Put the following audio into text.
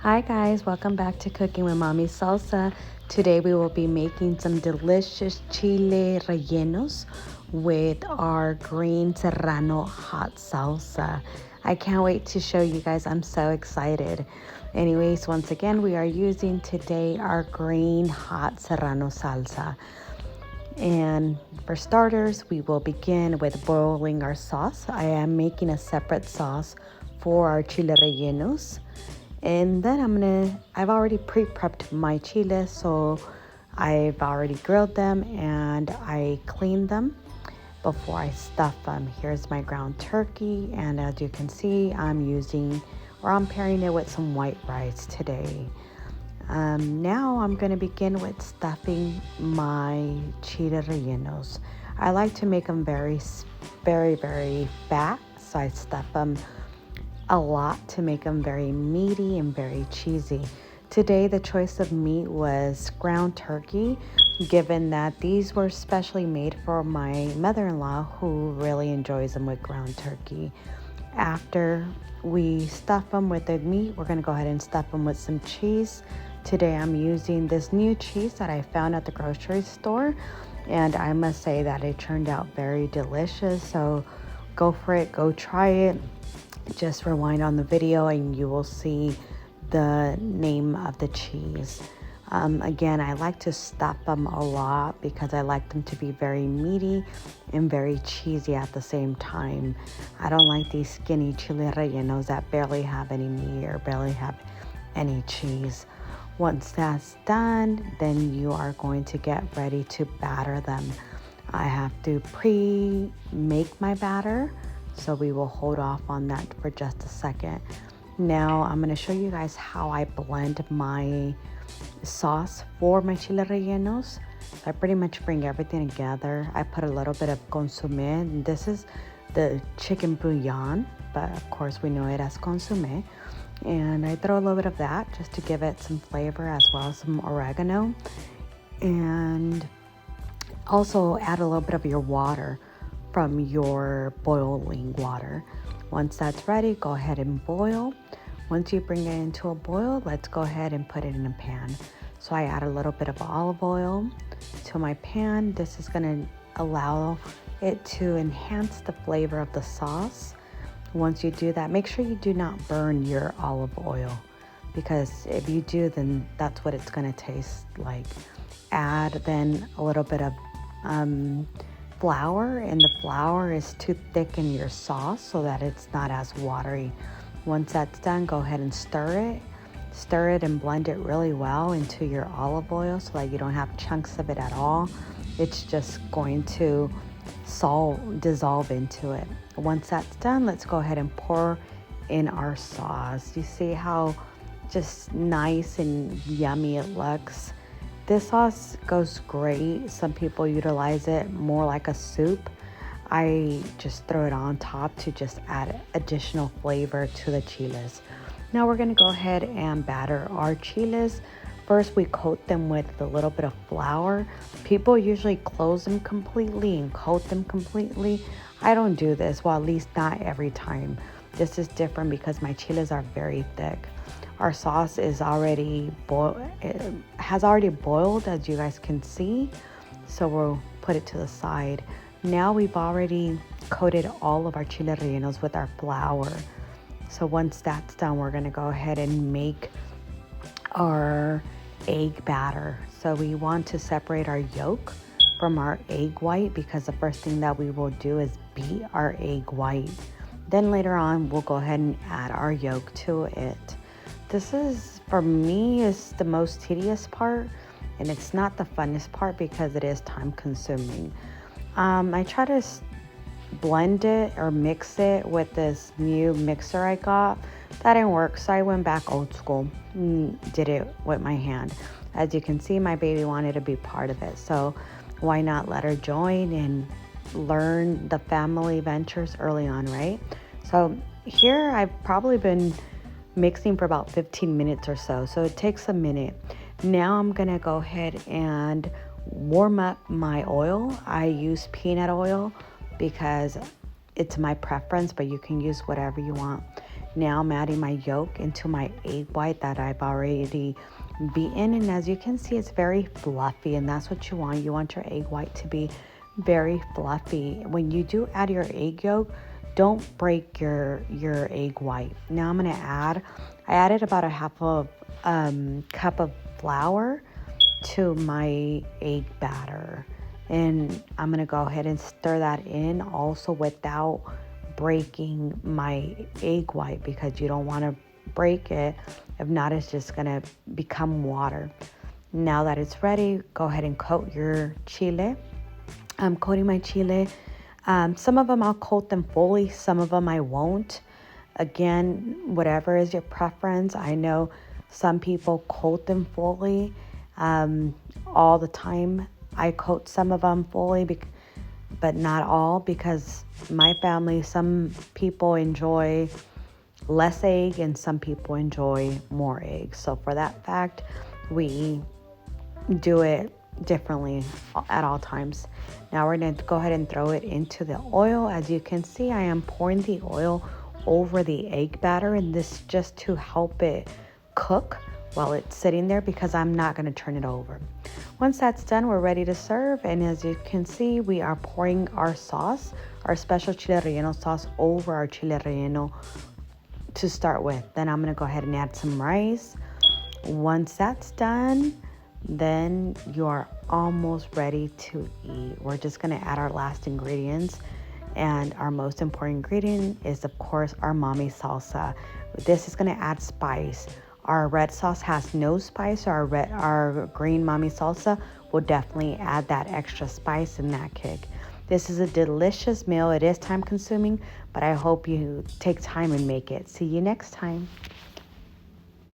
Hi guys, welcome back to Cooking with Mami Salsa. Today we will be making some delicious chile rellenos with our green serrano hot salsa. I can't wait to show you guys. I'm so excited. Anyways, once again, we are using today our green hot serrano salsa. And for starters, we will begin with boiling our sauce. I am making a separate sauce for our chile rellenos. And then I've already pre-prepped my chiles, so I've already grilled them and I cleaned them before I stuff them. Here's my ground turkey, and as you can see, I'm pairing it with some white rice today. Now I'm going to begin with stuffing my chile rellenos. I like to make them very, very fat, so I stuff them a lot to make them very meaty and very cheesy. Today the choice of meat was ground turkey, given that these were specially made for my mother-in-law who really enjoys them with ground turkey. After we stuff them with the meat, we're going to go ahead and stuff them with some cheese. Today I'm using this new cheese that I found at the grocery store, and I must say that it turned out very delicious. So go for it, go try it. Just rewind on the video and you will see the name of the cheese. Again, I like to stuff them a lot because I like them to be very meaty and very cheesy at the same time. I don't like these skinny chile rellenos that barely have any meat or barely have any cheese. Once that's done, then you are going to get ready to batter them. I have to pre-make my batter, so we will hold off on that for just a second. Now I'm going to show you guys how I blend my sauce for my chile rellenos. So I pretty much bring everything together. I put a little bit of consomme, and this is the chicken bouillon, but of course we know it as consomme. And I throw a little bit of that just to give it some flavor, as well as some oregano. And also add a little bit of your water from your boiling water. Once that's ready, go ahead and boil. Once you bring it into a boil, let's go ahead and put it in a pan. So I add a little bit of olive oil to my pan. This is going to allow it to enhance the flavor of the sauce. Once you do that, make sure you do not burn your olive oil, because if you do, then that's what it's going to taste like. Add then a little bit of flour, and the flour is to thicken your sauce so that it's not as watery. Once that's done, go ahead and stir it and blend it really well into your olive oil so that you don't have chunks of it at all. It's just going to dissolve into it. Once that's done, let's go ahead and pour in our sauce. You see how just nice and yummy it looks. This sauce goes great. Some people utilize it more like a soup. I just throw it on top to just add additional flavor to the chiles. Now we're going to go ahead and batter our chiles. First, we coat them with a little bit of flour. People usually close them completely and coat them completely. I don't do this, well, at least not every time. This is different because my chiles are very thick. Our sauce is already has already boiled, as you guys can see. So we'll put it to the side. Now we've already coated all of our chile rellenos with our flour. So once that's done, we're gonna go ahead and make our egg batter. So we want to separate our yolk from our egg white, because the first thing that we will do is beat our egg white. Then later on, we'll go ahead and add our yolk to it. This is, for me, is the most tedious part, and it's not the funnest part because it is time consuming. I try to blend it or mix it with this new mixer I got. That didn't work, so I went back old school and did it with my hand. As you can see, my baby wanted to be part of it, so why not let her join and learn the family ventures early on, right? So here I've probably been mixing for about 15 minutes or so it takes a minute. Now I'm gonna go ahead and warm up my oil. I use peanut oil because it's my preference, but you can use whatever you want. Now I'm adding my yolk into my egg white that I've already beaten. And as you can see, it's very fluffy, and that's what you want. You want your egg white to be very fluffy. When you do add your egg yolk, don't break your egg white. Now I'm gonna I added about a half of cup of flour to my egg batter, and I'm gonna go ahead and stir that in also without breaking my egg white, because you don't want to break it. If not, it's just gonna become water. Now that it's ready, go ahead and coat your chile. I'm coating my chile. Some of them I'll coat them fully, some of them I won't. Again, whatever is your preference. I know some people coat them fully all the time. I coat some of them fully, but not all, because my family, some people enjoy less egg and some people enjoy more egg. So for that fact, we do it differently at all times. Now we're going to go ahead and throw it into the oil. As you can see, I am pouring the oil over the egg batter, and this just to help it cook while it's sitting there, because I'm not going to turn it over. Once that's done, we're ready to serve. And as you can see, we are pouring our sauce, our special chile relleno sauce, over our chile relleno to start with. Then I'm going to go ahead and add some rice. Once that's done, then you are almost ready to eat. We're just going to add our last ingredients, and our most important ingredient is, of course, our Mami salsa. This is going to add spice. Our red sauce has no spice. Our green Mami salsa will definitely add that extra spice and that kick. This is a delicious meal. It is time consuming, but I hope you take time and make it. See you next time.